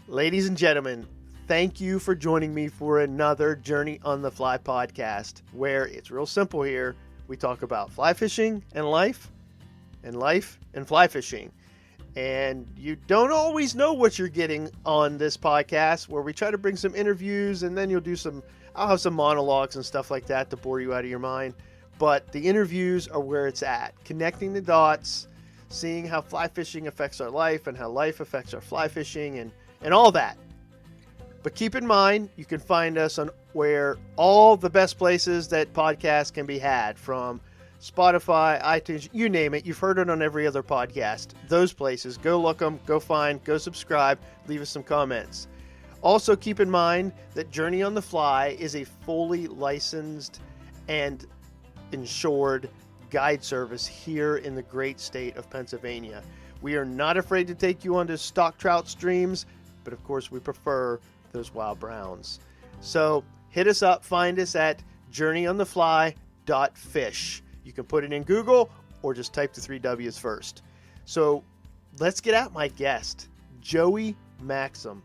Ladies and gentlemen, thank you for joining me for another Journey on the Fly podcast, where it's real simple here. We talk about fly fishing and life and fly fishing. And you don't always know what you're getting on this podcast, where we try to bring some interviews, and then I'll have some monologues and stuff like that to bore you out of your mind. But the interviews are where it's at, connecting the dots, seeing how fly fishing affects our life and how life affects our fly fishing and all that. But keep in mind, you can find us on where all the best places that podcasts can be had, from Spotify, iTunes, you name it. You've heard it on every other podcast. Those places, go look them, go find, go subscribe, leave us some comments. Also keep in mind that Journey on the Fly is a fully licensed and insured guide service here in the great state of Pennsylvania. We are not afraid to take you onto stock trout streams, but of course we prefer those wild browns. So hit us up, find us at journeyonthefly.fish. You can put it in Google or just type the 3 W's first. So let's get at my guest, Joey Maxim.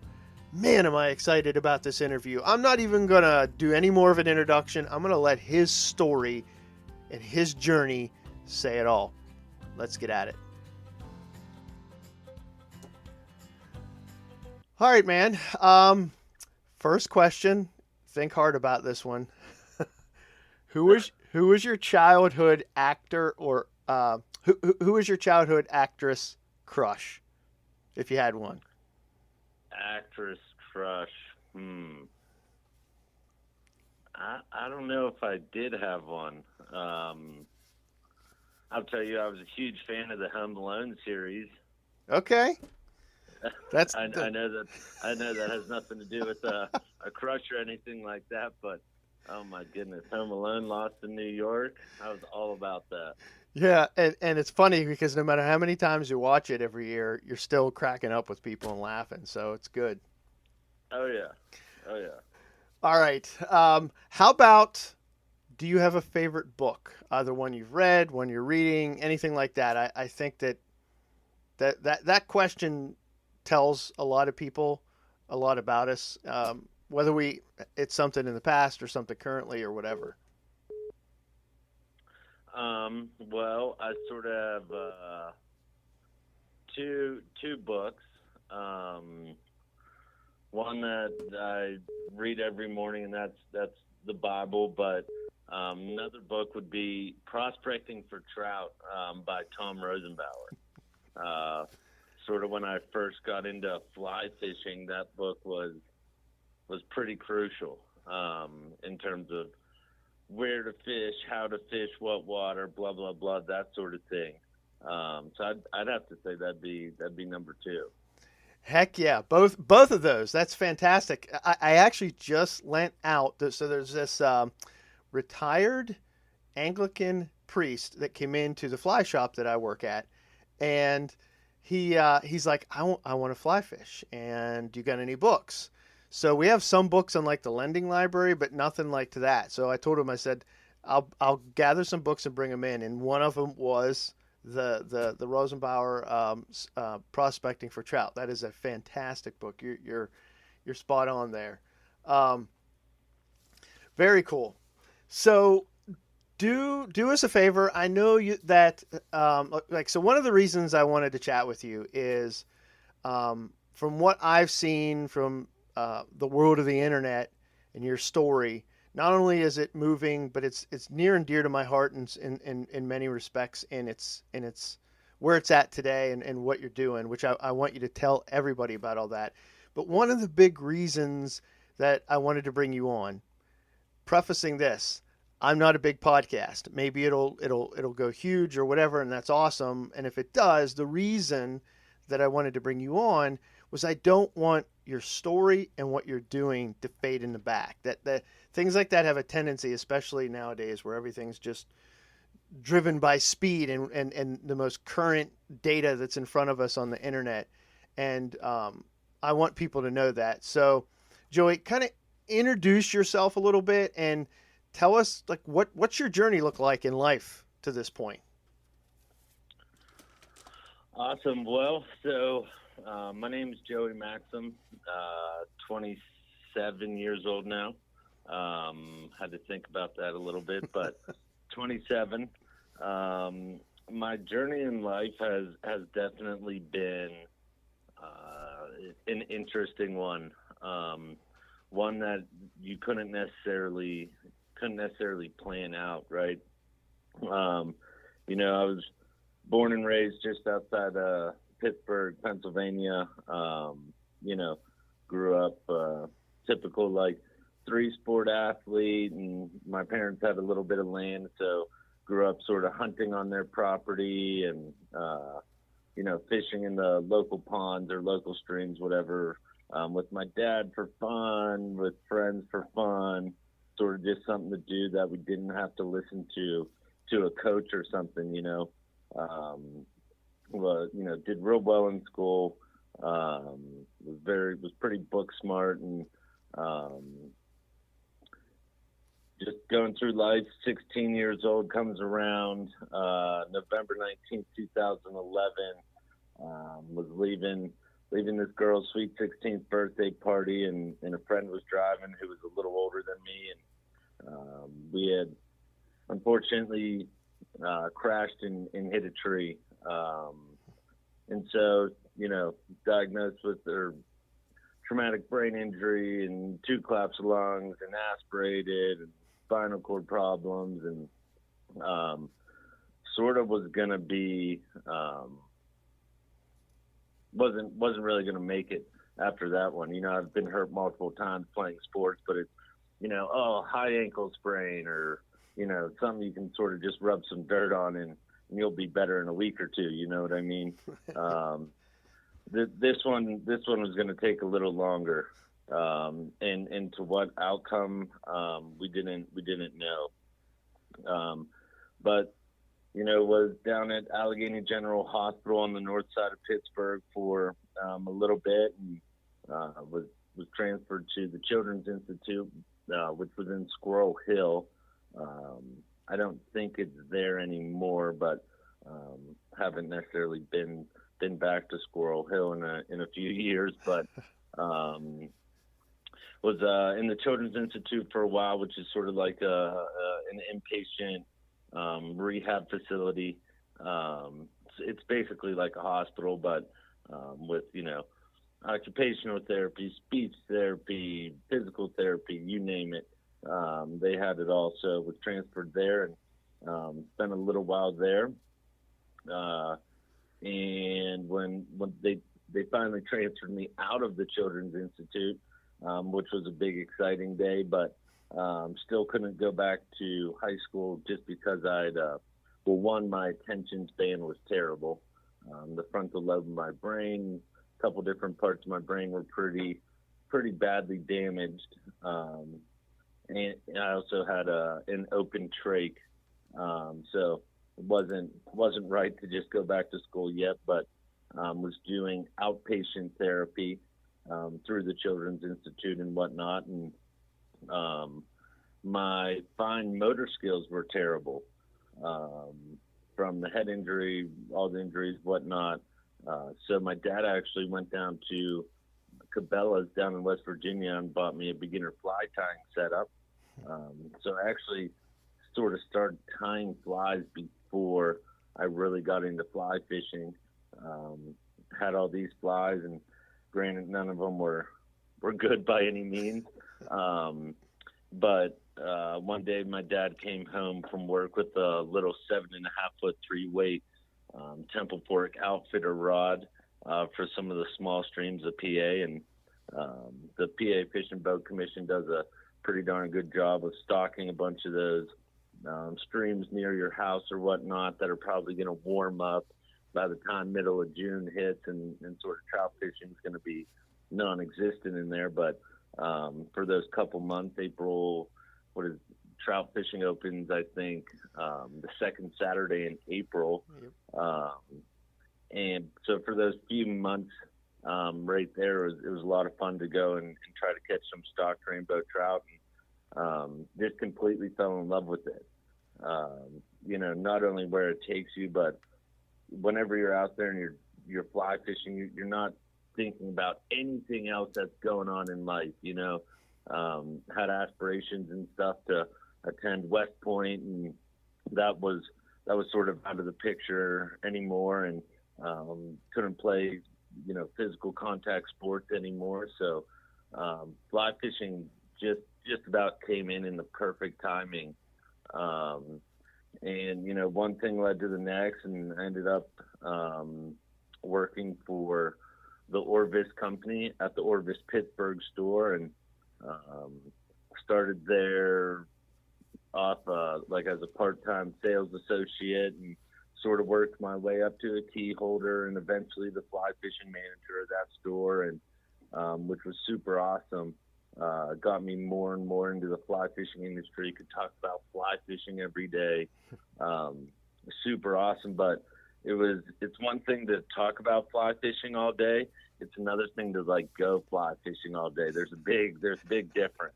Man, am I excited about this interview. I'm not even going to do any more of an introduction. I'm going to let his story and his journey say it all. Let's get at it. All right, man. First question. Think hard about this one. Who was your childhood actor or who was your childhood actress crush, if you had one? Actress crush. I don't know if I did have one. I'll tell you, I was a huge fan of the Home Alone series. Okay. I know that has nothing to do with a crush or anything like that, but oh my goodness, Home Alone, Lost in New York. I was all about that. Yeah, and it's funny because no matter how many times you watch it every year, you're still cracking up with people and laughing, so it's good. Oh yeah. All right. How about, do you have a favorite book? Either one you've read, one you're reading, anything like that. I think that question tells a lot of people a lot about us, whether it's something in the past or something currently or whatever. Well, I sort of have two books. One that I read every morning, and that's the Bible. But another book would be Prospecting for Trout by Tom Rosenbauer. Sort of when I first got into fly fishing, that book was pretty crucial in terms of where to fish, how to fish, what water, blah blah blah, that sort of thing. So I'd have to say that'd be number two. Heck yeah, both of those. That's fantastic. I actually just lent out. So there's this retired Anglican priest that came into the fly shop that I work at, and he's like, I want to fly fish, and do you got any books? So we have some books on like the lending library, but nothing like to that. So I told him, I said, I'll gather some books and bring them in, and one of them was the Rosenbauer Prospecting for Trout. That is a fantastic book. You're spot on there. Very cool. So do us a favor. I know that so one of the reasons I wanted to chat with you is from what I've seen from the world of the internet and your story. Not only is it moving, but it's near and dear to my heart in many respects, and it's where it's at today and what you're doing, which I want you to tell everybody about all that. But one of the big reasons that I wanted to bring you on, prefacing this, I'm not a big podcast. Maybe it'll go huge or whatever, and that's awesome. And if it does, the reason that I wanted to bring you on was I don't want your story and what you're doing to fade in the back. That things like that have a tendency, especially nowadays, where everything's just driven by speed and the most current data that's in front of us on the internet. And I want people to know that. So, Joey, kind of introduce yourself a little bit and tell us, like, what's your journey look like in life to this point? Awesome. Well, so My name is Joey Maxim, 27 years old now. Had to think about that a little bit, but 27. My journey in life has definitely been an interesting one. One that you couldn't necessarily plan out, right? I was born and raised just outside Pittsburgh, Pennsylvania. Grew up typical like 3-sport athlete, and my parents had a little bit of land, so grew up sort of hunting on their property and fishing in the local ponds or local streams, whatever, with my dad for fun, with friends for fun, sort of just something to do that we didn't have to listen to a coach or something, did real well in school, was pretty book smart, and just going through life. 16 years old comes around, November 19th, 2011, was leaving this girl's sweet 16th birthday party, and a friend was driving who was a little older than me, and we had unfortunately crashed and hit a tree, and so diagnosed with her traumatic brain injury and 2 collapsed lungs and aspirated and spinal cord problems, and sort of was gonna be wasn't really gonna make it after that one. I've been hurt multiple times playing sports, but it's high ankle sprain, or something you can sort of just rub some dirt on and you'll be better in a week or two. You know what I mean? This one was going to take a little longer, and to what outcome we didn't know. But was down at Allegheny General Hospital on the north side of Pittsburgh for a little bit, and was transferred to the Children's Institute, which was in Squirrel Hill. I don't think it's there anymore, but haven't necessarily been back to Squirrel Hill in a few years, but was in the Children's Institute for a while, which is sort of like an inpatient rehab facility. It's basically like a hospital, but with occupational therapy, speech therapy, physical therapy, you name it. They had it all, so was transferred there and spent a little while there. And when they finally transferred me out of the Children's Institute, which was a big, exciting day, but still couldn't go back to high school just because one, my attention span was terrible. The frontal lobe of my brain, a couple different parts of my brain were pretty badly damaged. And I also had an open trach, so it wasn't right to just go back to school yet, but was doing outpatient therapy through the Children's Institute and whatnot, and my fine motor skills were terrible from the head injury, all the injuries, whatnot. So my dad actually went down to Cabela's down in West Virginia and bought me a beginner fly tying setup. So I actually sort of started tying flies before I really got into fly fishing. Had all these flies, and granted, none of them were good by any means. But one day my dad came home from work with a little 7.5-foot 3-weight Temple Fork Outfitter rod for some of the small streams of PA, and the PA Fish and Boat Commission does a pretty darn good job of stocking a bunch of those streams near your house or whatnot that are probably going to warm up by the time middle of June hits, and sort of trout fishing is going to be non-existent in there. But for those couple months, April, trout fishing opens, I think, the second Saturday in April. Yep. And so for those few months right there, it was a lot of fun to go and try to catch some stock rainbow trout, and just completely fell in love with it. Not only where it takes you, but whenever you're out there and you're fly fishing, you're not thinking about anything else that's going on in life. Had aspirations and stuff to attend West Point, and that was sort of out of the picture anymore, and couldn't play physical contact sports anymore. So fly fishing just about came in the perfect timing. And one thing led to the next, and I ended up working for the Orvis company at the Orvis Pittsburgh store, and started there off like as a part-time sales associate, and sort of worked my way up to a key holder and eventually the fly fishing manager of that store, and which was super awesome. Got me more and more into the fly fishing industry. Could talk about fly fishing every day. Super awesome. But it's one thing to talk about fly fishing all day. It's another thing to like go fly fishing all day. There's a big difference.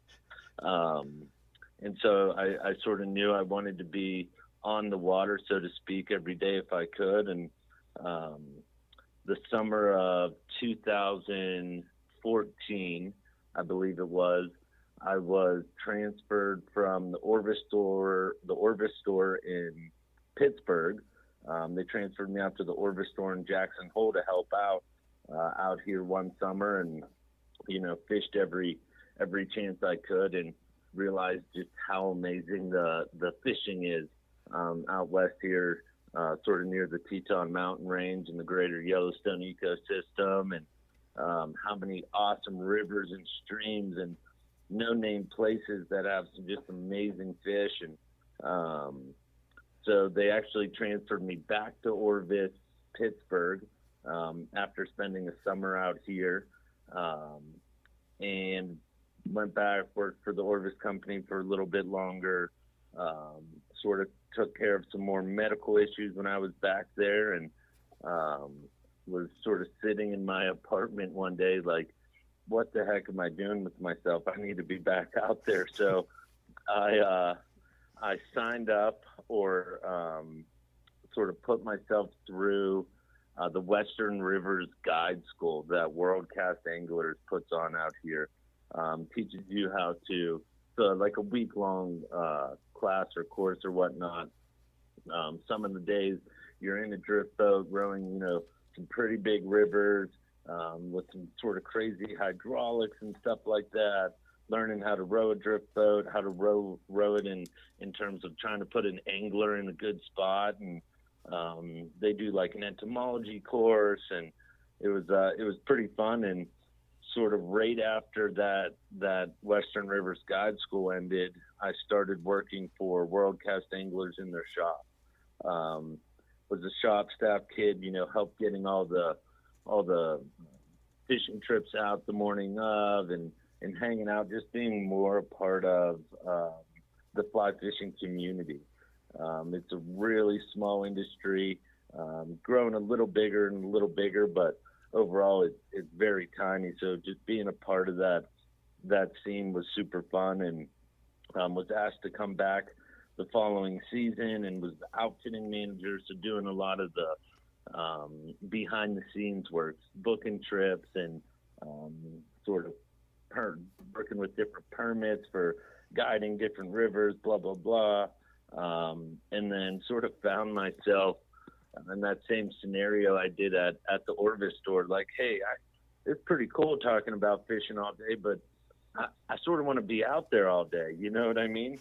And so I sort of knew I wanted to be on the water, so to speak, every day if I could. And the summer of 2014, I believe it was, I was transferred from the Orvis store in Pittsburgh. They transferred me out to the Orvis store in Jackson Hole to help out here one summer, and fished every chance I could, and realized just how amazing the fishing is out west here, sort of near the Teton Mountain Range and the greater Yellowstone ecosystem, and how many awesome rivers and streams and no-name places that have some just amazing fish. And so they actually transferred me back to Orvis, Pittsburgh, after spending a summer out here, and went back, worked for the Orvis company for a little bit longer, sort of took care of some more medical issues when I was back there, and was sort of sitting in my apartment one day like, what the heck am I doing with myself? I need to be back out there. So I signed up, or sort of put myself through the Western Rivers Guide School that World Cast Anglers puts on out here. Teaches you how to, so like a week-long class or course or whatnot. Some of the days you're in a drift boat rowing, some pretty big rivers with some sort of crazy hydraulics and stuff like that, learning how to row a drift boat, how to row it in terms of trying to put an angler in a good spot. And they do like an entomology course, and it was pretty fun. And sort of right after that Western Rivers Guide School ended, I started working for World Cast Anglers in their shop. Was a shop staff kid, helped getting all the fishing trips out the morning of, and hanging out, just being more a part of the fly fishing community. It's a really small industry, growing a little bigger and a little bigger, but overall it's very tiny. So just being a part of that scene was super fun, and was asked to come back the following season, and was the outfitting manager, so doing a lot of the behind the scenes work, booking trips, and sort of working with different permits for guiding different rivers, blah blah blah. And then sort of found myself in that same scenario I did at the Orvis store. Like, hey, it's pretty cool talking about fishing all day, but I sort of want to be out there all day. You know what I mean?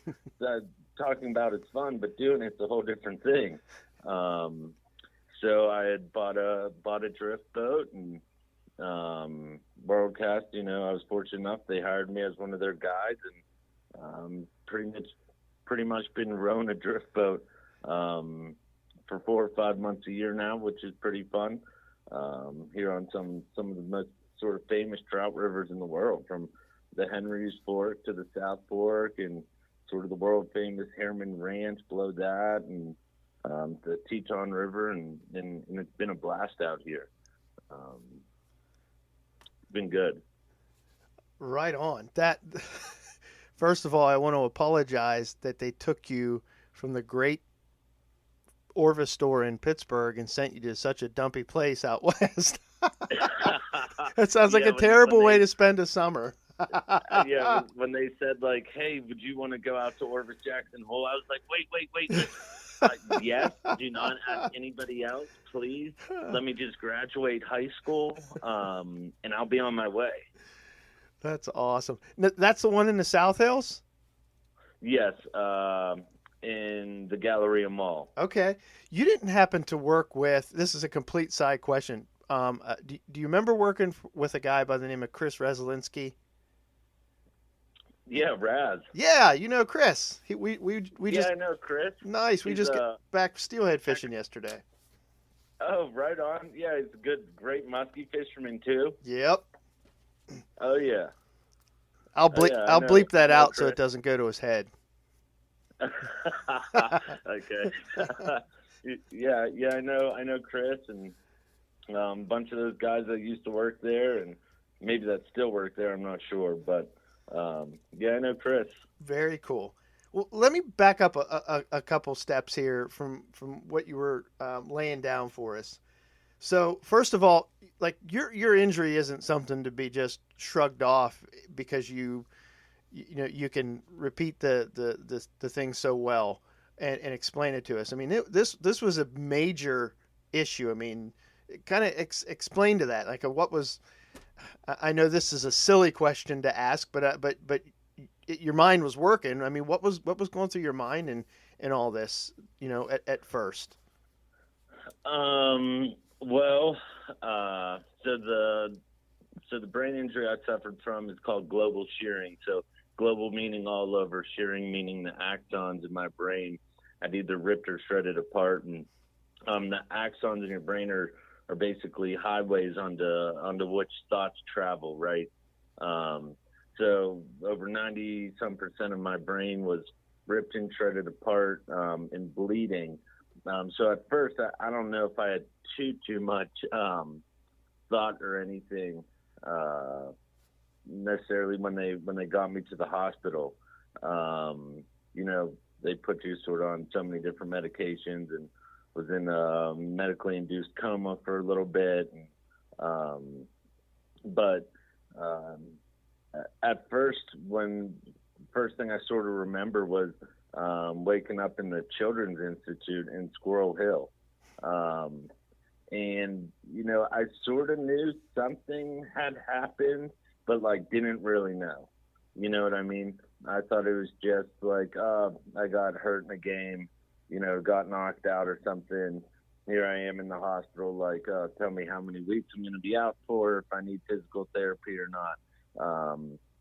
Talking about it's fun, but doing it's a whole different thing. So I had bought a drift boat, and Worldcast, I was fortunate enough, they hired me as one of their guides, and pretty much been rowing a drift boat for 4 or 5 months a year now, which is pretty fun. Here on some of the most sort of famous trout rivers in the world, from the Henry's Fork to the South Fork, and sort of the world famous Harriman Ranch below that, and the Teton River, and it's been a blast out here. Been good. Right on. That, first of all, I want to apologize that they took you from the great Orvis store in Pittsburgh and sent you to such a dumpy place out west. That sounds like Yeah, a when terrible way they to spend a summer. yeah, when they said like, "Hey, would you want to go out to Orvis Jackson Hole?" I was like, "Wait, listen. Yes, do not ask anybody else, please. Let me just graduate high school, and I'll be on my way." That's awesome. That's the one in the South Hills? Yes, in the Galleria Mall. Okay. You didn't happen to work with, this is a complete side question. Do you remember working with a guy by the name of Chris Reslinski? Yeah, Raz. Yeah, you know Chris. We Yeah, just I know Chris. nice. We He's just got back steelhead fishing yesterday. oh, right on. Yeah, he's a great muskie fisherman too. Yep. Oh yeah. Oh yeah, I'll bleep I that know out so it Chris. doesn't go to his head. Okay. Yeah, I know Chris and a bunch of those guys that used to work there, and maybe that still work there. I'm not sure, but yeah, I know Chris. Very cool. Well, let me back up a couple steps here from what you were laying down for us. So first of all, like your injury isn't something to be just shrugged off because you know you can repeat the thing so well and explain it to us. I mean, this was a major issue. I mean, kind of explain to that. Like, what was? I know this is a silly question to ask, but your mind was working. I mean, what was going through your mind and all this? You know, at first. Well, uh, so the brain injury I suffered from is called global shearing. So global meaning all over, shearing meaning the axons in my brain had either ripped or shredded apart, and the axons in your brain are basically highways onto which thoughts travel, right? Um, so over 90 some percent of my brain was ripped and shredded apart and bleeding. So at first, I don't know if I had too much thought or anything necessarily when they got me to the hospital. You know, they put you sort of on so many different medications and was in a medically induced coma for a little bit. But at first, when first thing I sort of remember was waking up in the Children's Institute in Squirrel Hill. And, you know, I sort of knew something had happened, but like didn't really know. You know what I mean? I thought it was just like, I got hurt in a game, you know, got knocked out or something. Here I am in the hospital, like, tell me how many weeks I'm going to be out for, if I need physical therapy or not,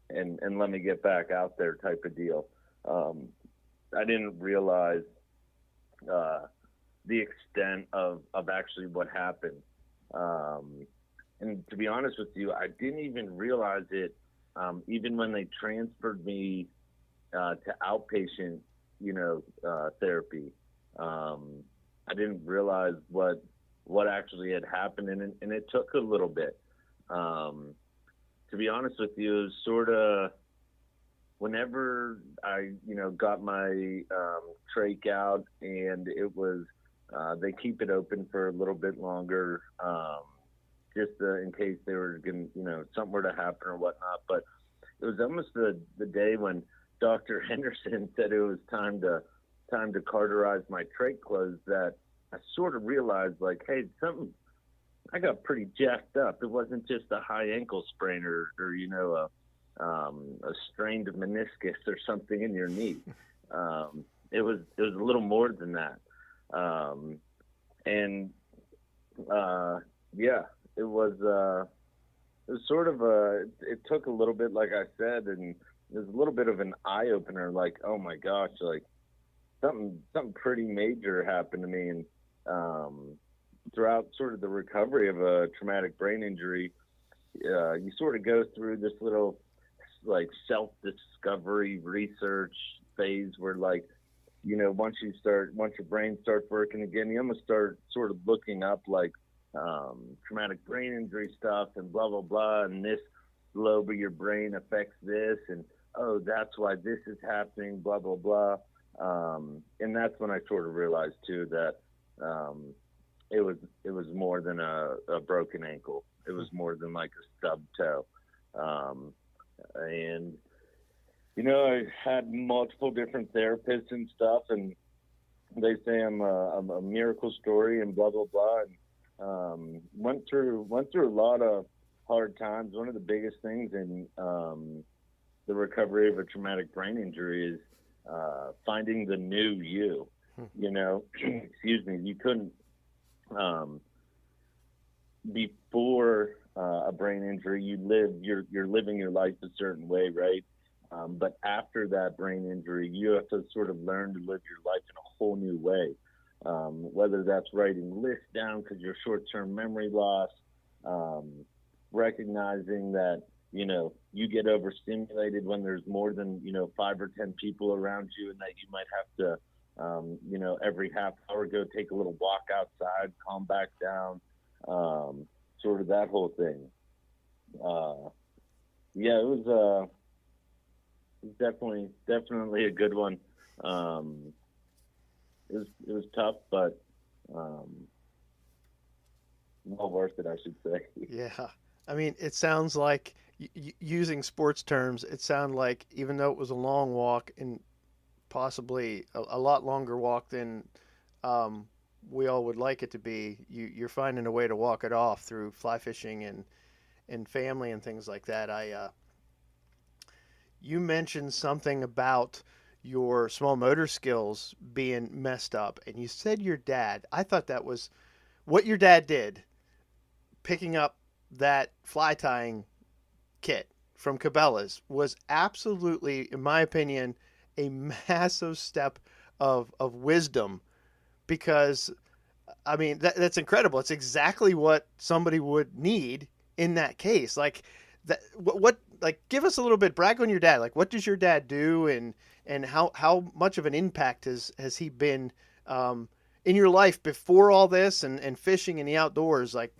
and let me get back out there type of deal. I didn't realize the extent of actually what happened. And to be honest with you, I didn't even realize it even when they transferred me to outpatient, you know, therapy. I didn't realize what actually had happened, and it took a little bit. To be honest with you, it was sort of whenever I, you know, got my trach out, and it was they keep it open for a little bit longer, just in case they were going, you know, something were to happen or whatnot. But it was almost the day when Dr. Henderson said it was time to cauterize my trach closed that I sort of realized, like, hey, something, I got pretty jacked up. It wasn't just a high ankle sprain or you know, a strained meniscus or something in your knee. It was a little more than that. And yeah, it was sort of it took a little bit, like I said, and it was a little bit of an eye opener, like, oh my gosh, like something pretty major happened to me. And throughout sort of the recovery of a traumatic brain injury, you sort of go through this little like self-discovery research phase where, like, you know, once your brain starts working again, you almost start sort of looking up like traumatic brain injury stuff and blah blah blah, and this lobe of your brain affects this, and oh, that's why this is happening, blah blah blah. And that's when I sort of realized too that it was more than a broken ankle. It was more than like a stub toe. And I had multiple different therapists and stuff, and they say I'm a miracle story and blah blah blah. And went through a lot of hard times. One of the biggest things in the recovery of a traumatic brain injury is finding the new you. Excuse me. You couldn't before a brain injury. You're living your life a certain way, right? But after that brain injury, you have to sort of learn to live your life in a whole new way. Whether that's writing lists down because you're short-term memory loss, recognizing that, you get overstimulated when there's more than, 5 or 10 people around you, and that you might have to, every half hour go take a little walk outside, calm back down, sort of that whole thing. Yeah, it was definitely a good one. It was tough, but well worth it, I should say. Yeah. I mean, it sounds like, using sports terms, it sounded like, even though it was a long walk and possibly a lot longer walk than we all would like it to be, you're finding a way to walk it off through fly fishing and family and things like that. You mentioned something about your small motor skills being messed up, and you said your dad. I thought that was what your dad did, picking up that fly tying kit from Cabela's was absolutely, in my opinion, a massive step of wisdom, because I mean that's incredible. It's exactly what somebody would need in that case. Like that, what like give us a little bit, brag on your dad. Like, what does your dad do, and how much of an impact has he been in your life before all this, and fishing in the outdoors? Like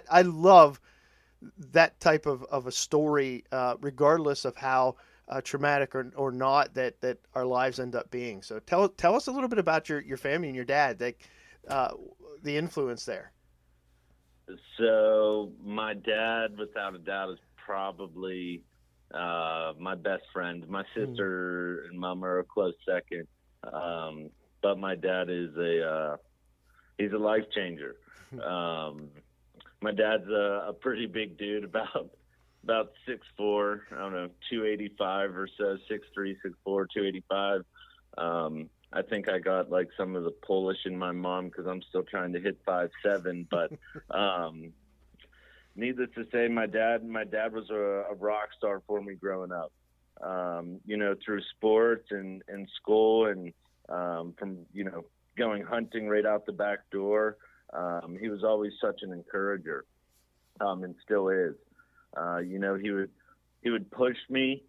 I love that type of a story, regardless of how traumatic or not that our lives end up being. So tell us a little bit about your family and your dad, the influence there. So my dad, without a doubt, is probably my best friend. My sister and mom are a close second, but my dad is he's a life changer. My dad's a pretty big dude, about 6'4", I don't know, 285 or so, 6'3", 6'4", 285. I think I got like some of the Polish in my mom because I'm still trying to hit 5'7". But needless to say, my dad was a rock star for me growing up. Through sports and school, and from going hunting right out the back door. He was always such an encourager, and still is. He would push me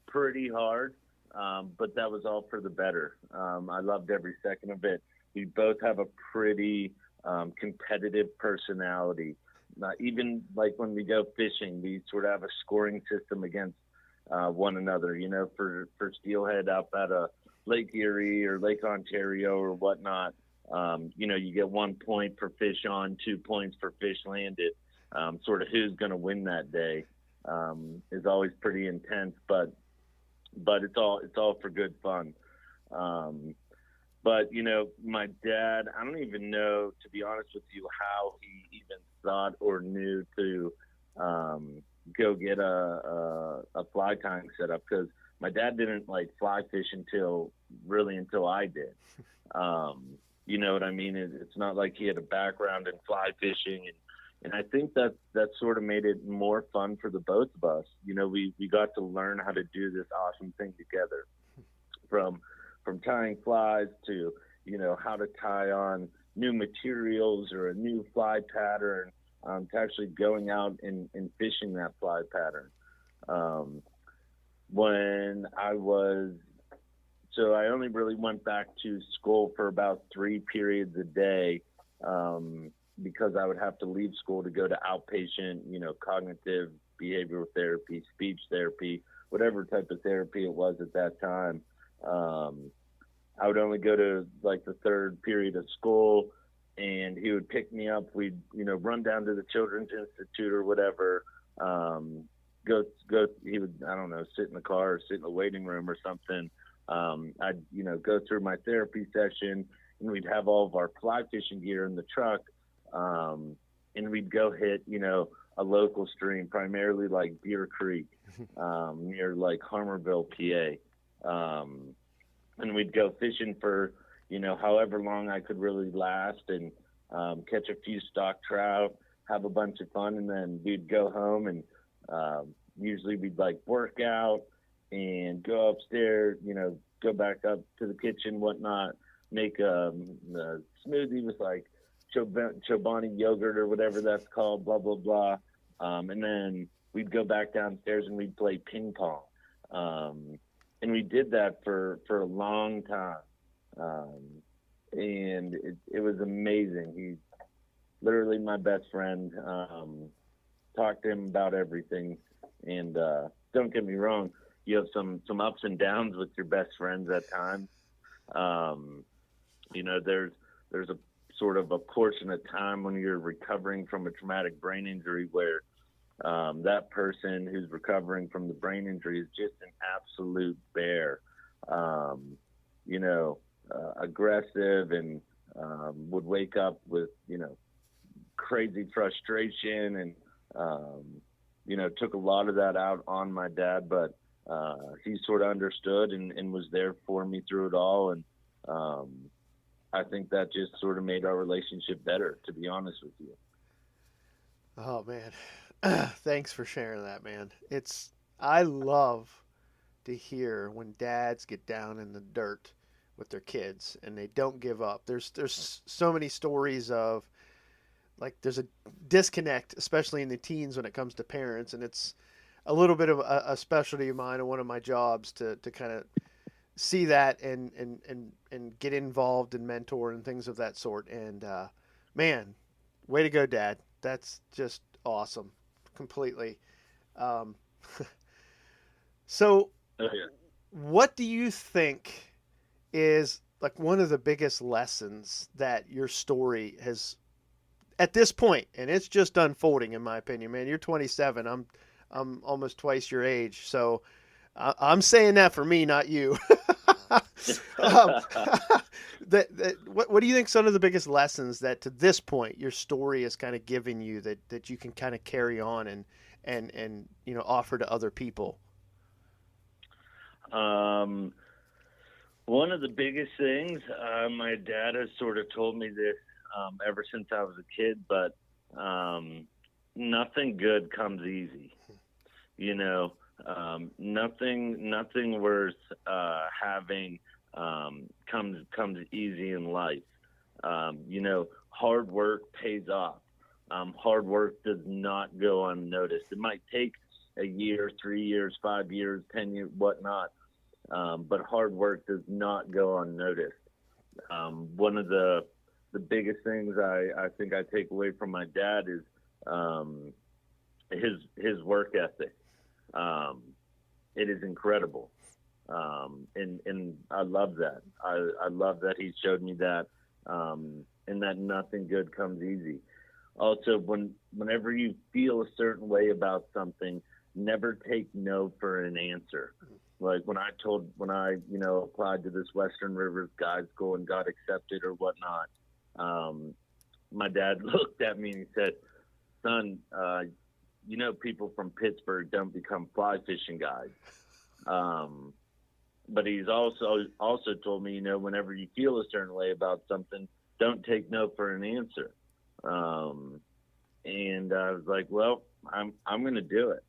pretty hard, but that was all for the better. I loved every second of it. We both have a pretty competitive personality. Even like when we go fishing, we sort of have a scoring system against one another. For steelhead up at a Lake Erie or Lake Ontario or whatnot. You get 1 point per fish on, 2 points for fish landed. Sort of who's going to win that day is always pretty intense, but it's all for good fun. But my dad, I don't even know, to be honest with you, how he even thought or knew to go get a fly tying set up, because my dad didn't like fly fish until I did. You know what I mean? It's not like he had a background in fly fishing, and I think that sort of made it more fun for the both of us. We got to learn how to do this awesome thing together, from tying flies to how to tie on new materials or a new fly pattern, to actually going out and fishing that fly pattern. So I only really went back to school for about 3 periods a day, because I would have to leave school to go to outpatient, cognitive behavioral therapy, speech therapy, whatever type of therapy it was at that time. I would only go to like the 3rd period of school, and he would pick me up. We'd, run down to the Children's Institute or whatever. Go. He would, I don't know, sit in the car or sit in the waiting room or something. I'd, go through my therapy session, and we'd have all of our fly fishing gear in the truck. And we'd go hit, a local stream, primarily like Deer Creek, near like Harmerville, PA. And we'd go fishing for, however long I could really last, and catch a few stock trout, have a bunch of fun, and then we'd go home, and usually we'd like work out and go upstairs, go back up to the kitchen, whatnot, make a smoothie with like Chobani yogurt or whatever that's called, blah, blah, blah. And then we'd go back downstairs and we'd play ping pong. And we did that for a long time. And it was amazing. He's literally my best friend. Talked to him about everything. And don't get me wrong, you have some ups and downs with your best friends at times. There's a sort of a portion of time when you're recovering from a traumatic brain injury where that person who's recovering from the brain injury is just an absolute bear, aggressive, and would wake up with, crazy frustration, and, took a lot of that out on my dad, but he sort of understood and was there for me through it all. And I think that just sort of made our relationship better, to be honest with you. Oh man. Thanks for sharing that, man. I love to hear when dads get down in the dirt with their kids and they don't give up. There's so many stories of, like, there's a disconnect, especially in the teens when it comes to parents, and it's a little bit of a specialty of mine and one of my jobs to kind of see that and get involved and mentor and things of that sort. And man, way to go, Dad. That's just awesome. Completely. So what do you think is like one of the biggest lessons that your story has at this point, and it's just unfolding in my opinion, man? You're 27. I'm almost twice your age. So I'm saying that for me, not you. What do you think some of the biggest lessons that to this point your story has kind of given you that you can kind of carry on and offer to other people? One of the biggest things, my dad has sort of told me this ever since I was a kid, but nothing good comes easy. Nothing worth having comes easy in life. Hard work pays off. Hard work does not go unnoticed. It might take a year, 3 years, 5 years, 10 years, whatnot, but hard work does not go unnoticed. One of the biggest things I think I take away from my dad is his work ethic. It is incredible. And I love that. I love that he showed me that, and that nothing good comes easy. Also, whenever you feel a certain way about something, never take no for an answer. Like when I applied to this Western Rivers Guide School and got accepted or whatnot, my dad looked at me and he said, "Son, people from Pittsburgh don't become fly fishing guides." But he's also told me, whenever you feel a certain way about something, don't take no for an answer. And I was like, well, I'm going to do it.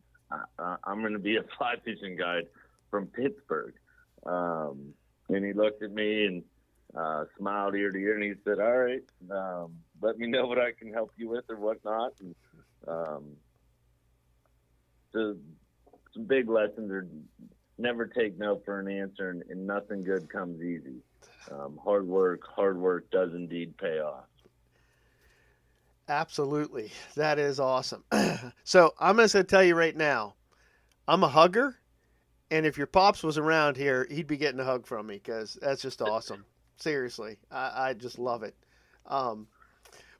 I'm going to be a fly fishing guide from Pittsburgh. And he looked at me and smiled ear to ear, and he said, all right, let me know what I can help you with or whatnot. And so some big lessons are never take no for an answer, and nothing good comes easy. Hard work does indeed pay off. Absolutely. That is awesome. So I'm just going to tell you right now, I'm a hugger. And if your pops was around here, he'd be getting a hug from me because that's just awesome. Seriously. I just love it.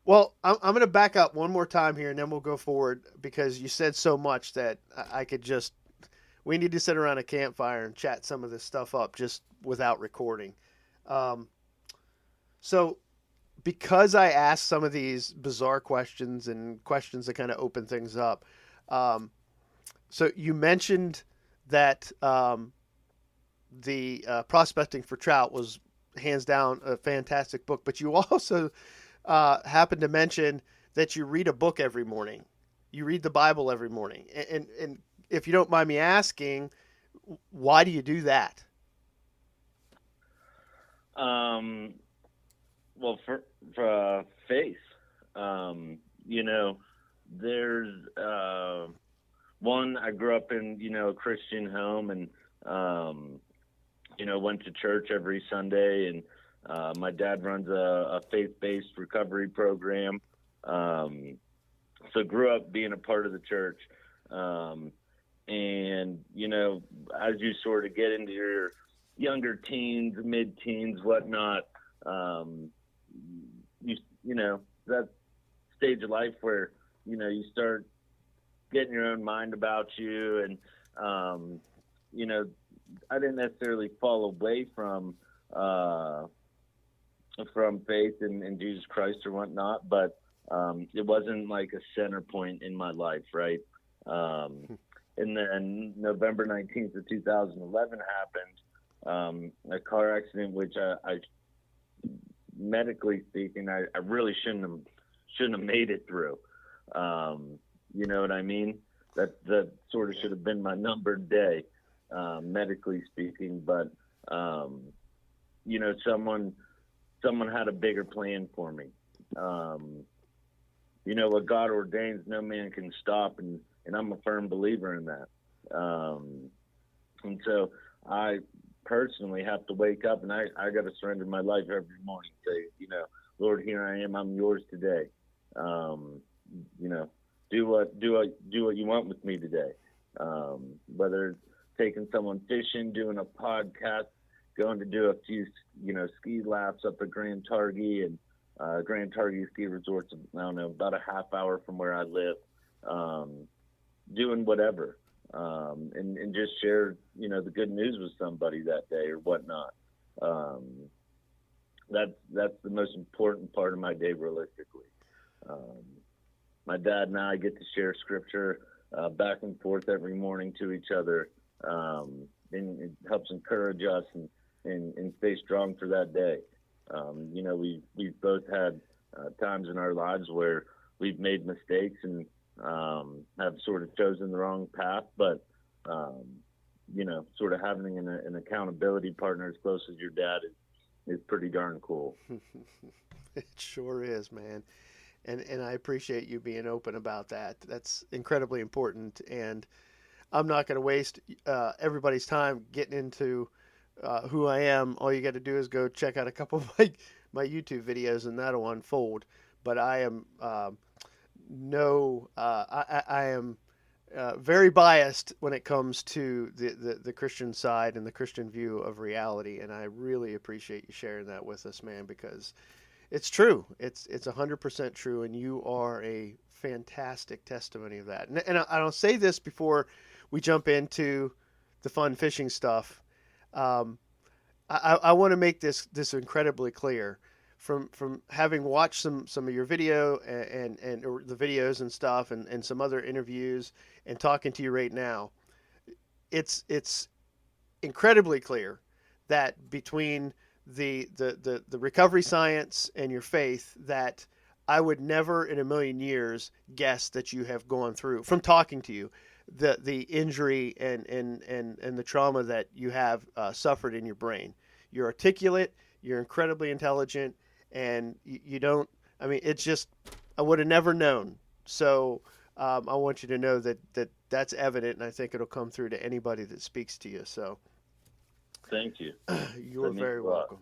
Well, I'm going to back up one more time here, and then we'll go forward because you said so much that I could just. We need to sit around a campfire and chat some of this stuff up just without recording. Um, so, because I asked some of these bizarre questions and questions that kind of open things up, um, so you mentioned that the Prospecting for Trout was hands down a fantastic book, but you also happened to mention that you read a book every morning. You read the Bible every morning, and if you don't mind me asking, why do you do that? Um, well, for faith, you know, there's one. I grew up in a Christian home, and went to church every Sunday, and my dad runs a faith-based recovery program. So grew up being a part of the church. And, as you sort of get into your younger teens, mid-teens, whatnot, that stage of life where, you start getting your own mind about you. And, I didn't necessarily fall away from faith in Jesus Christ or whatnot, but it wasn't like a center point in my life, right? And then November 19th of 2011 happened, a car accident, which I medically speaking, I really shouldn't have made it through. You know what I mean? That sort of should have been my numbered day, medically speaking. But someone had a bigger plan for me. What God ordains, no man can stop, and I'm a firm believer in that. And so I personally have to wake up, and I got to surrender my life every morning. Say, Lord, here I am. I'm yours today. Do what you want with me today. Whether it's taking someone fishing, doing a podcast, going to do a few, ski laps up at Grand Targhee and Grand Targhee Ski Resort's, I don't know, about a half hour from where I live. Doing whatever, and just share, the good news with somebody that day or whatnot. That's the most important part of my day, realistically. My dad and I get to share scripture back and forth every morning to each other, and it helps encourage us and stay strong for that day. We've both had times in our lives where we've made mistakes and have sort of chosen the wrong path, but sort of having an accountability partner as close as your dad is pretty darn cool. It sure is, man. And I appreciate you being open about that. That's incredibly important. And I'm not going to waste everybody's time getting into who I am. All you got to do is go check out a couple of my YouTube videos, and that'll unfold. But I am I am very biased when it comes to the Christian side and the Christian view of reality, and I really appreciate you sharing that with us, man, because it's true. It's 100% true, and you are a fantastic testimony of that. And I'll say this before we jump into the fun fishing stuff. I want to make this incredibly clear. From having watched some of your video and or the videos and stuff and some other interviews and talking to you right now, it's incredibly clear that between the recovery science and your faith, that I would never in a million years guess that you have gone through, from talking to you, the injury and the trauma that you have suffered in your brain. You're articulate, you're incredibly intelligent, and you don't, I mean, it's just, I would have never known. So I want you to know that's evident, and I think it'll come through to anybody that speaks to you. So Thank you. you're very welcome.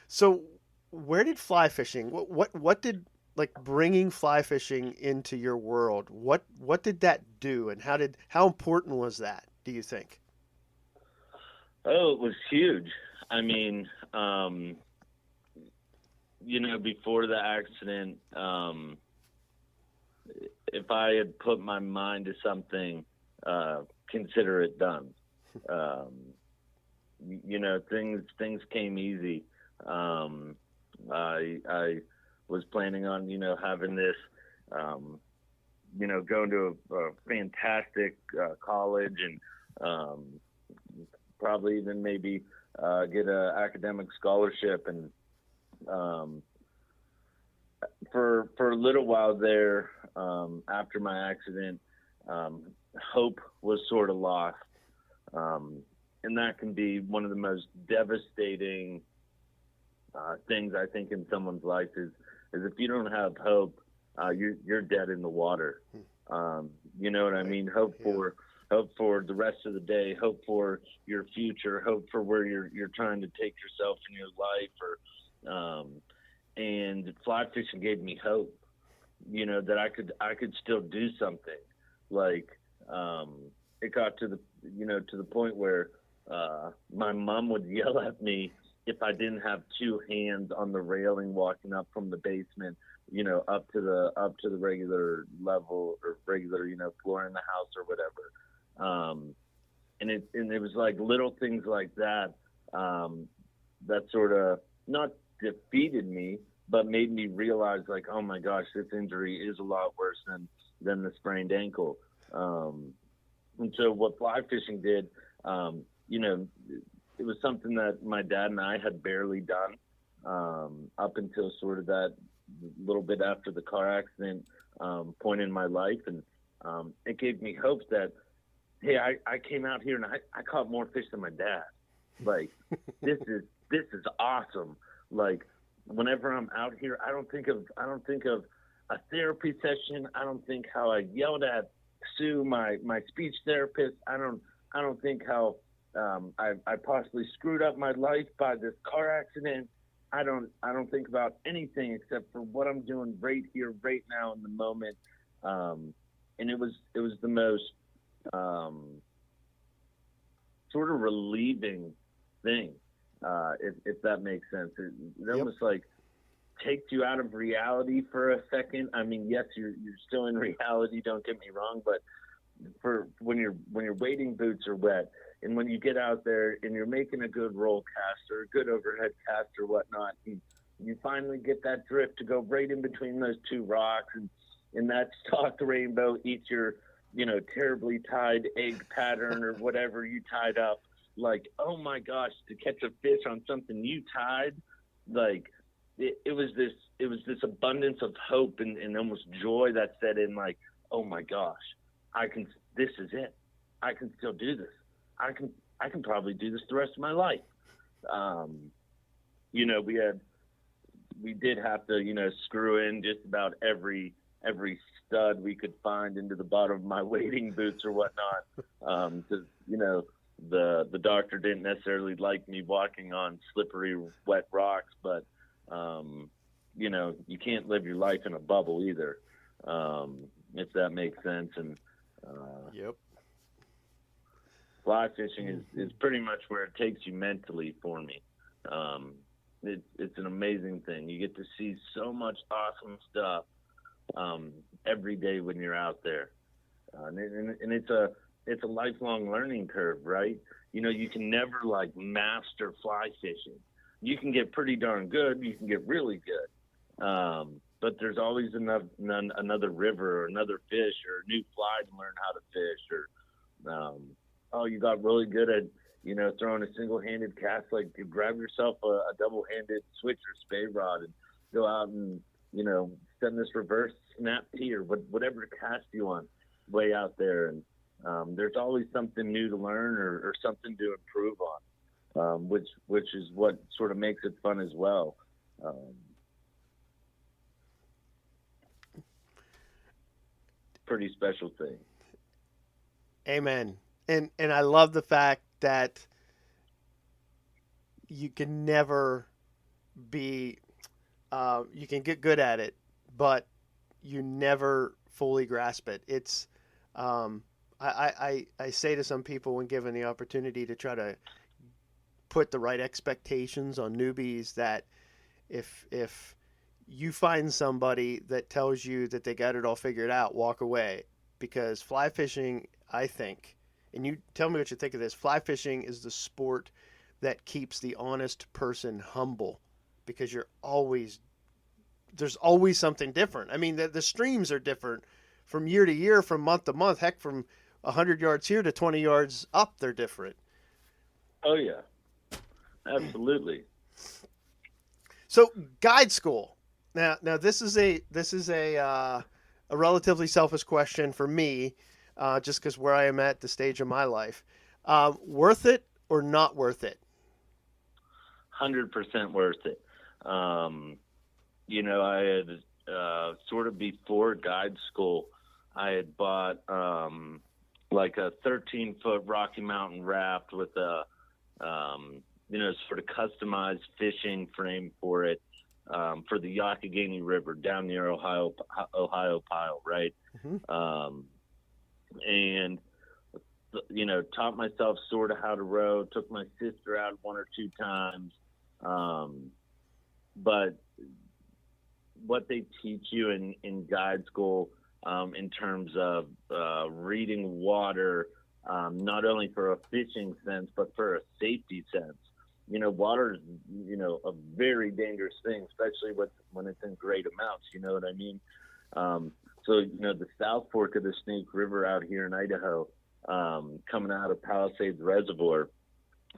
So where did fly fishing, what did, like, bringing fly fishing into your world, what did that do, and how important was that, do you think? Oh, it was huge. I mean, before the accident, if I had put my mind to something, consider it done. Um, things came easy. I was planning on, having this, going to a fantastic college and probably even maybe get an academic scholarship. And for a little while there, after my accident, hope was sort of lost. And that can be one of the most devastating things, I think, in someone's life is if you don't have hope, you're dead in the water. You know what I mean? Hope for the rest of the day, hope for your future, hope for where you're trying to take yourself in your life, and fly fishing gave me hope, that I could still do something. Like, it got to the point where my mom would yell at me if I didn't have two hands on the railing walking up from the basement, up to the regular level or regular, floor in the house or whatever. And it was like little things like that, that sort of not defeated me, but made me realize, like, oh my gosh, this injury is a lot worse than the sprained ankle. And so what fly fishing did, it was something that my dad and I had barely done, up until sort of that little bit after the car accident, point in my life. And it gave me hope that, hey, I came out here and I caught more fish than my dad. Like, this is awesome. Like, whenever I'm out here, I don't think of a therapy session. I don't think how I yelled at Sue, my speech therapist. I don't think how I possibly screwed up my life by this car accident. I don't think about anything except for what I'm doing right here, right now, in the moment. And it was the most sort of relieving thing, if that makes sense. It almost like takes you out of reality for a second. I mean, yes, you're still in reality, don't get me wrong, but for when your wading boots are wet and when you get out there and you're making a good roll cast or a good overhead cast or whatnot, you finally get that drift to go right in between those two rocks, and that stalked rainbow eats your terribly tied egg pattern or whatever you tied up. Like, oh my gosh, to catch a fish on something you tied, like, it was this abundance of hope and almost joy that set in, like, oh my gosh, this is it. I can still do this. I can probably do this the rest of my life. We did have to, screw in just about every stud we could find into the bottom of my wading boots or whatnot. 'Cause, the doctor didn't necessarily like me walking on slippery, wet rocks, but, you can't live your life in a bubble either, if that makes sense. And, Yep. Fly fishing is pretty much where it takes you mentally for me. It's an amazing thing. You get to see so much awesome stuff, every day when you're out there. And it's a lifelong learning curve, right? You can never master fly fishing. You can get pretty darn good. You can get really good. But there's always another river or another fish or a new fly to learn how to fish, or, you got really good at, throwing a single-handed cast, like you grab yourself a double-handed switch or spay rod and go out and, send this reverse snap tee or whatever cast you want way out there. And there's always something new to learn or something to improve on, which is what sort of makes it fun as well. Pretty special thing. Amen. And I love the fact that you can never be, you can get good at it, but you never fully grasp it. It's, I say to some people when given the opportunity to try to put the right expectations on newbies that if you find somebody that tells you that they got it all figured out, walk away. Because fly fishing, I think, and you tell me what you think of this, fly fishing is the sport that keeps the honest person humble because there's always something different. I mean, the streams are different from year to year, from month to month. Heck, from 100 yards here to 20 yards up, they're different. Oh yeah, absolutely. So, guide school. Now this is a relatively selfish question for me, just because where I am at the stage of my life. Worth it or not worth it? 100% worth it. I had sort of before guide school, I had bought like a 13-foot Rocky Mountain raft with a sort of customized fishing frame for it, for the Youghiogheny River down near Ohio Pile, right? Mm-hmm. And taught myself sort of how to row. Took my sister out one or two times, but what they teach you in guide school, in terms of reading water, not only for a fishing sense but for a safety sense. Water is, a very dangerous thing, especially when it's in great amounts. You know what I mean? So, the South Fork of the Snake River out here in Idaho, coming out of Palisades Reservoir,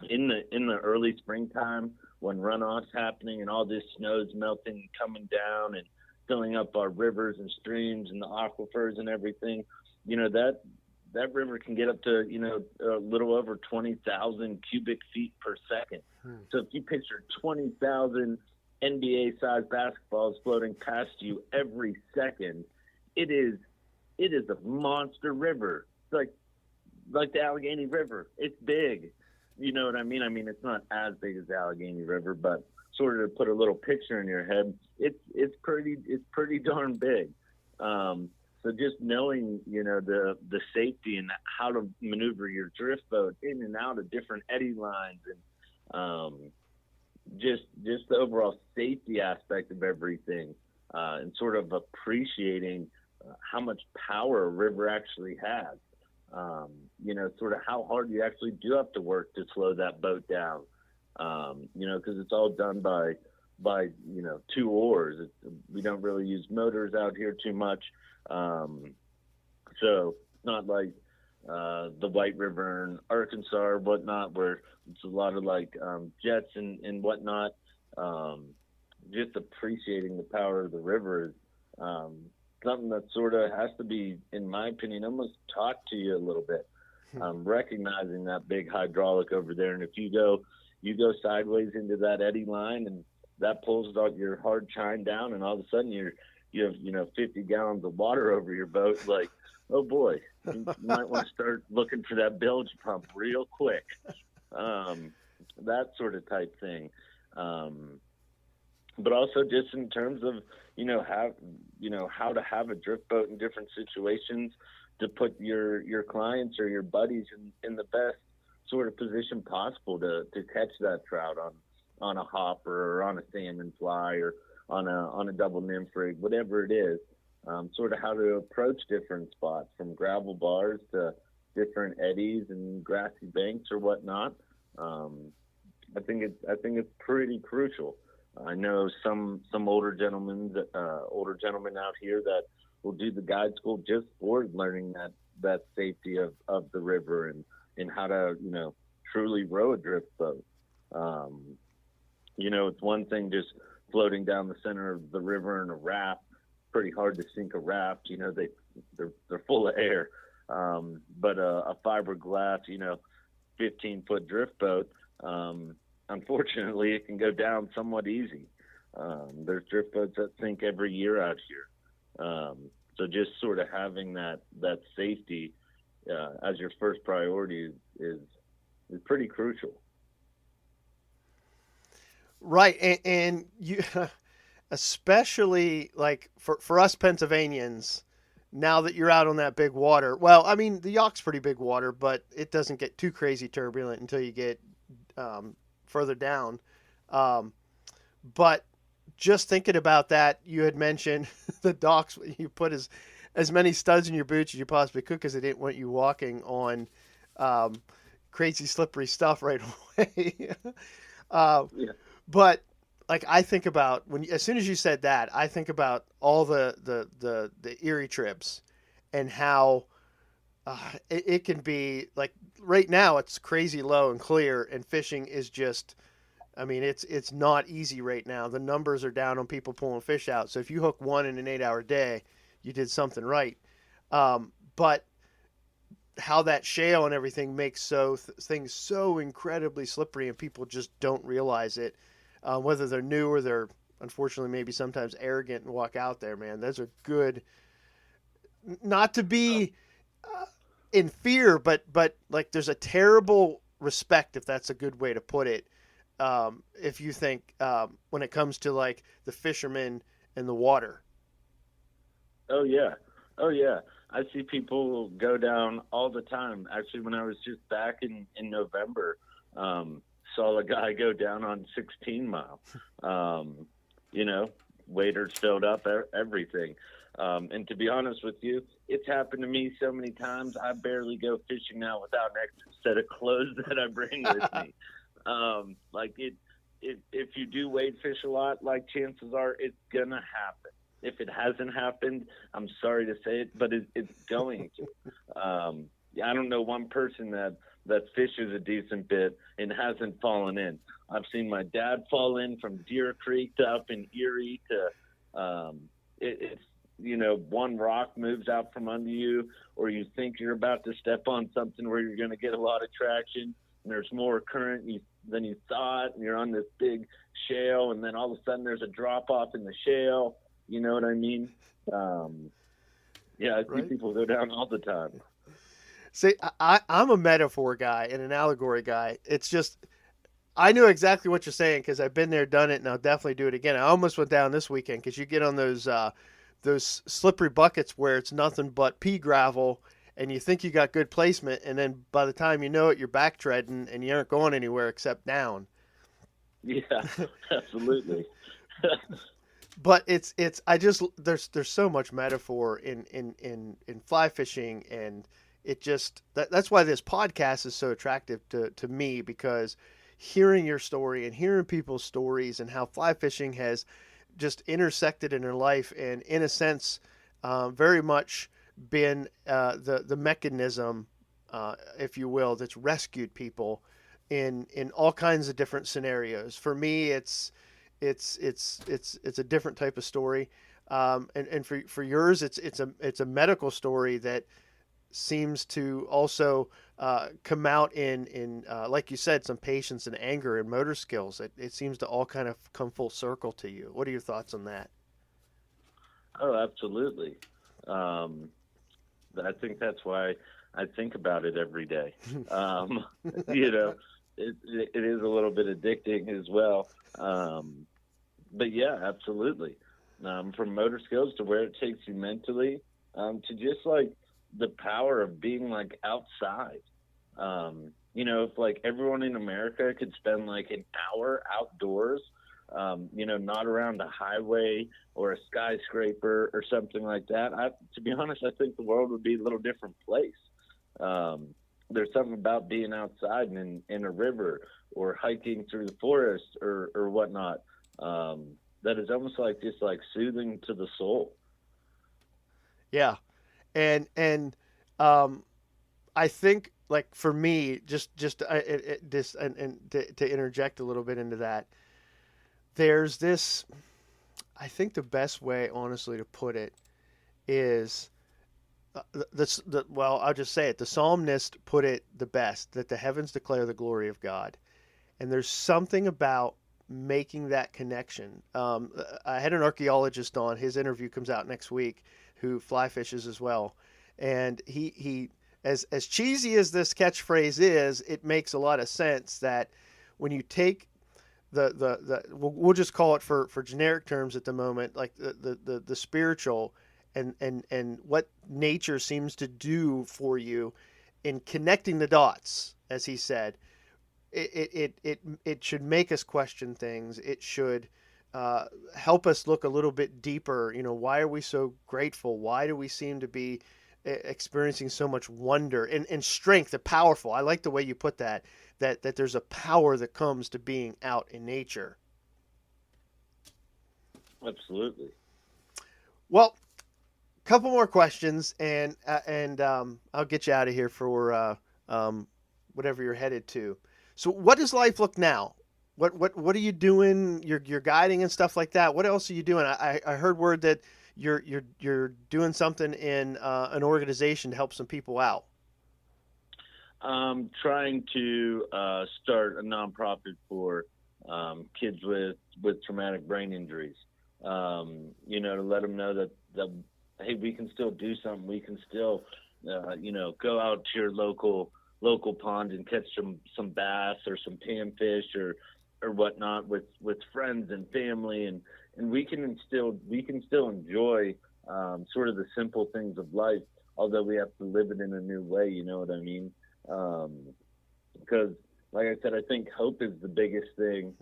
in the early springtime when runoff's happening and all this snow's melting and coming down and filling up our rivers and streams and the aquifers and everything, that river can get up to, a little over 20,000 cubic feet per second. So if you picture 20,000 NBA-sized basketballs floating past you every second, it is a monster river. It's like the Allegheny River. It's big. You know what I mean? I mean, it's not as big as the Allegheny River, but sort of to put a little picture in your head, it's pretty darn big. So just knowing, the safety and how to maneuver your drift boat in and out of different eddy lines, and just the overall safety aspect of everything, and sort of appreciating how much power a river actually has. Sort of how hard you actually do have to work to slow that boat down. Because it's all done by two oars. We don't really use motors out here too much. So it's not like the White River in Arkansas or whatnot, where it's a lot of jets and whatnot. Just appreciating the power of the river is something that sort of has to be, in my opinion, almost taught to you a little bit. Recognizing that big hydraulic over there, and if you go sideways into that eddy line, and that pulls out your hard chine down, and all of a sudden you have 50 gallons of water over your boat. Like, oh boy, you might want to start looking for that bilge pump real quick. That sort of type thing. But also just in terms of how to have a drift boat in different situations to put your clients or your buddies in the best sort of position possible to catch that trout on a hopper or on a salmon fly or on a double nymph rig, whatever it is. Sort of how to approach different spots, from gravel bars to different eddies and grassy banks or whatnot. I think it's pretty crucial. I know some older gentlemen out here that will do the guide school just for learning that safety of the river and how to truly row a drift boat. It's one thing just floating down the center of the river in a raft. Pretty hard to sink a raft. They're full of air. But a fiberglass 15-foot drift boat, unfortunately, it can go down somewhat easy. There's drift boats that sink every year out here. So just sort of having that safety as your first priority is pretty crucial. Right, and you, especially like for us Pennsylvanians, now that you're out on that big water. Well, I mean, the Yawk's pretty big water, but it doesn't get too crazy turbulent until you get further down. But just thinking about that, you had mentioned the docks. You put as many studs in your boots as you possibly could because they didn't want you walking on um, crazy slippery stuff right away. uh, Yeah. but like I think about as soon as you said that, I think about all the Erie trips and how it can be like right now it's crazy low and clear, and fishing is just. I mean, it's not easy right now. The numbers are down on people pulling fish out. So if you hook one in an 8 hour day, you did something right. But how that shale and everything makes things so incredibly slippery, and people just don't realize it, whether they're new or they're unfortunately maybe sometimes arrogant and walk out there. Man, those are good. Not to Oh, be in fear, but like there's a terrible respect, if that's a good way to put it. If you think when it comes to like the fishermen and the water. oh yeah. Oh yeah. I see people go down all the time. Actually, when I was just back in November, um, saw a guy go down on 16 mile. Um, you know, waders filled up everything. And to be honest with you, it's happened to me so many times. I barely go fishing now without an extra set of clothes that I bring with me. Like if you do wade fish a lot, like chances are it's gonna happen. If it hasn't happened, I'm sorry to say it, but it's going to. I don't know one person that fishes a decent bit and hasn't fallen in. I've seen my dad fall in from Deer Creek to up in Erie to it's one rock moves out from under you, or you think you're about to step on something where you're going to get a lot of traction, and there's more current than you thought, and you're on this big shale, and then all of a sudden there's a drop off in the shale. You know what I mean? Yeah, I see Right. people go down all the time. See, I'm a metaphor guy and an allegory guy. It's just I knew exactly what you're saying because I've been there, done it, and I'll definitely do it again. I almost went down this weekend because you get on those slippery buckets where it's nothing but pea gravel, and you think you got good placement, and then by the time you know it, you're back treading and you aren't going anywhere except down. Yeah, absolutely. But it's I just there's so much metaphor in fly fishing, and that's why this podcast is so attractive to me, because hearing your story and hearing people's stories and how fly fishing has just intersected in their life, and in a sense very much been the mechanism, if you will, that's rescued people in all kinds of different scenarios. For me, it's a different type of story, and for yours, it's a medical story that seems to also come out in like you said, some patience and anger and motor skills. It seems to all kind of come full circle to you. What are your thoughts on that? Oh, absolutely. Um, I think that's why I think about it every day. Um, you know, it is a little bit addicting as well. But yeah, absolutely. From motor skills to where it takes you mentally, to just like the power of being like outside. If like everyone in America could spend like an hour outdoors, not around a highway or a skyscraper or something like that. To be honest, I think the world would be a little different place. Um, there's something about being outside and in a river or hiking through the forest or whatnot, that is almost like just like soothing to the soul. Yeah, and um, I think like for me, just this and to interject a little bit into that, there's this. I think the best way, honestly, to put it is well, I'll just say it. The psalmist put it the best, that the heavens declare the glory of God, and there's something about making that connection. I had an archaeologist on. His interview comes out next week, who fly fishes as well, and he as cheesy as this catchphrase is, it makes a lot of sense that when you take we'll just call it for generic terms at the moment, like the spiritual and what nature seems to do for you in connecting the dots, as he said, it should make us question things. It should help us look a little bit deeper. Why are we so grateful? Why do we seem to be experiencing so much wonder and strength, the powerful? I like the way you put that there's a power that comes to being out in nature. Absolutely. Well, couple more questions, and I'll get you out of here for whatever you're headed to. So, what does life look now? What are you doing? You're guiding and stuff like that. What else are you doing? I heard word that you're doing something in an organization to help some people out. Trying to start a nonprofit for kids with traumatic brain injuries. To let them know that hey, we can still do something. We can still go out to your local pond and catch some bass or some panfish or whatnot with friends and family, and we can still enjoy sort of the simple things of life, although we have to live it in a new way. You know what I mean? Because like I said, I think hope is the biggest thing.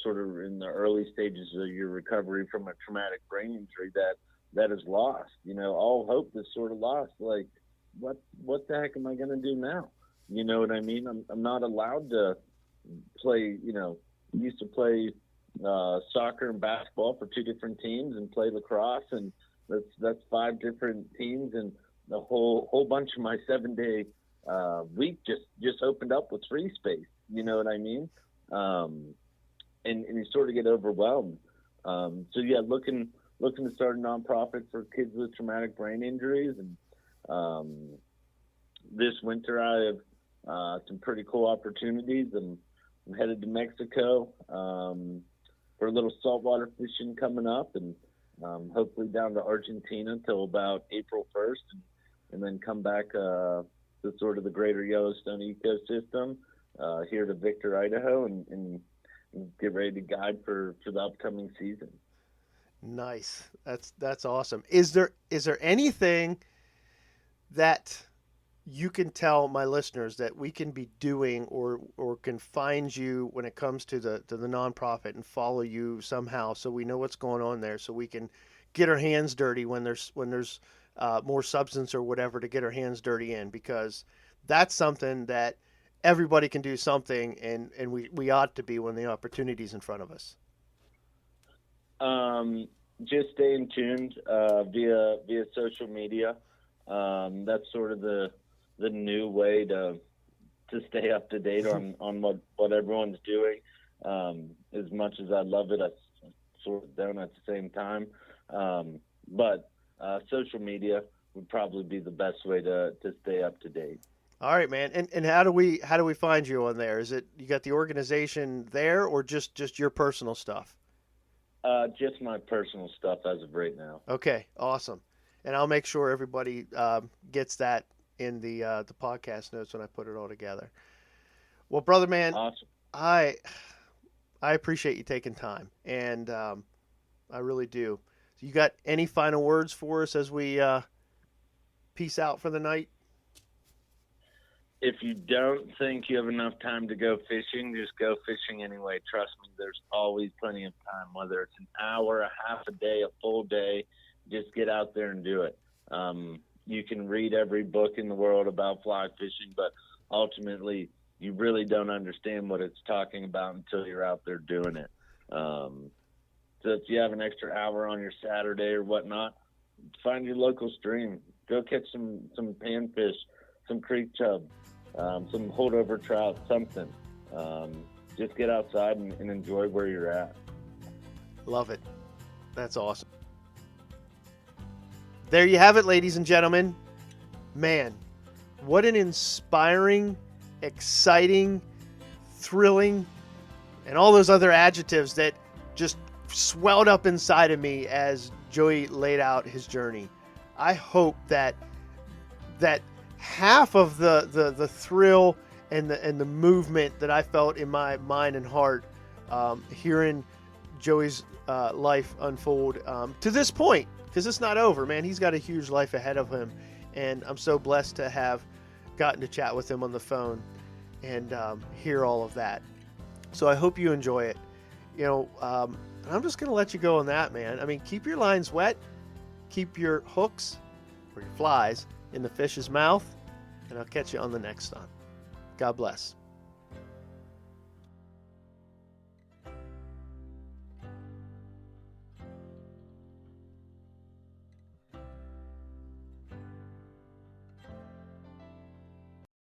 Sort of in the early stages of your recovery from a traumatic brain injury that is lost. All hope is sort of lost. Like, what the heck am I going to do now? You know what I mean? I'm not allowed to play. Used to play soccer and basketball for two different teams and play lacrosse, and that's five different teams, and the whole bunch of my 7-day week just opened up with free space. You know what I mean? And you sort of get overwhelmed. So yeah, looking to start a nonprofit for kids with traumatic brain injuries. And this winter I have some pretty cool opportunities. I'm headed to Mexico for a little saltwater fishing coming up, and hopefully down to Argentina till about April 1st, and then come back to sort of the greater Yellowstone ecosystem here to Victor, Idaho, and get ready to guide for the upcoming season. Nice. That's awesome. Is there anything that you can tell my listeners that we can be doing or can find you when it comes to the nonprofit and follow you somehow, so we know what's going on there, so we can get our hands dirty when there's more substance or whatever to get our hands dirty in, because that's something that everybody can do something, and we ought to be when the opportunity's in front of us. Just staying tuned via social media. That's sort of the new way to stay up to date on what everyone's doing. As much as I love it, I sort of don't at the same time. But social media would probably be the best way to stay up to date. All right, man. And how do we find you on there? Is it you got the organization there, or just your personal stuff? Just my personal stuff as of right now. Okay, awesome. And I'll make sure everybody gets that in the podcast notes when I put it all together. Well, brother, man, awesome. I appreciate you taking time, and I really do. So you got any final words for us as we peace out for the night? If you don't think you have enough time to go fishing, just go fishing anyway. Trust me, there's always plenty of time, whether it's an hour, a half a day, a full day. Just get out there and do it. You can read every book in the world about fly fishing, but ultimately you really don't understand what it's talking about until you're out there doing it. So if you have an extra hour on your Saturday or whatnot, find your local stream. Go catch some panfish, some creek chub, some holdover trout, something. Just get outside and enjoy where you're at. Love it. That's awesome. There you have it, ladies and gentlemen. Man, what an inspiring, exciting, thrilling, and all those other adjectives that just swelled up inside of me as Joey laid out his journey. I hope that half of the thrill and the movement that I felt in my mind and heart hearing Joey's life unfold to this point, because it's not over, man. He's got a huge life ahead of him, and I'm so blessed to have gotten to chat with him on the phone and hear all of that. So I hope you enjoy it. I'm just going to let you go on that, man. I mean, keep your lines wet, keep your hooks or your flies in the fish's mouth, and I'll catch you on the next one. God bless.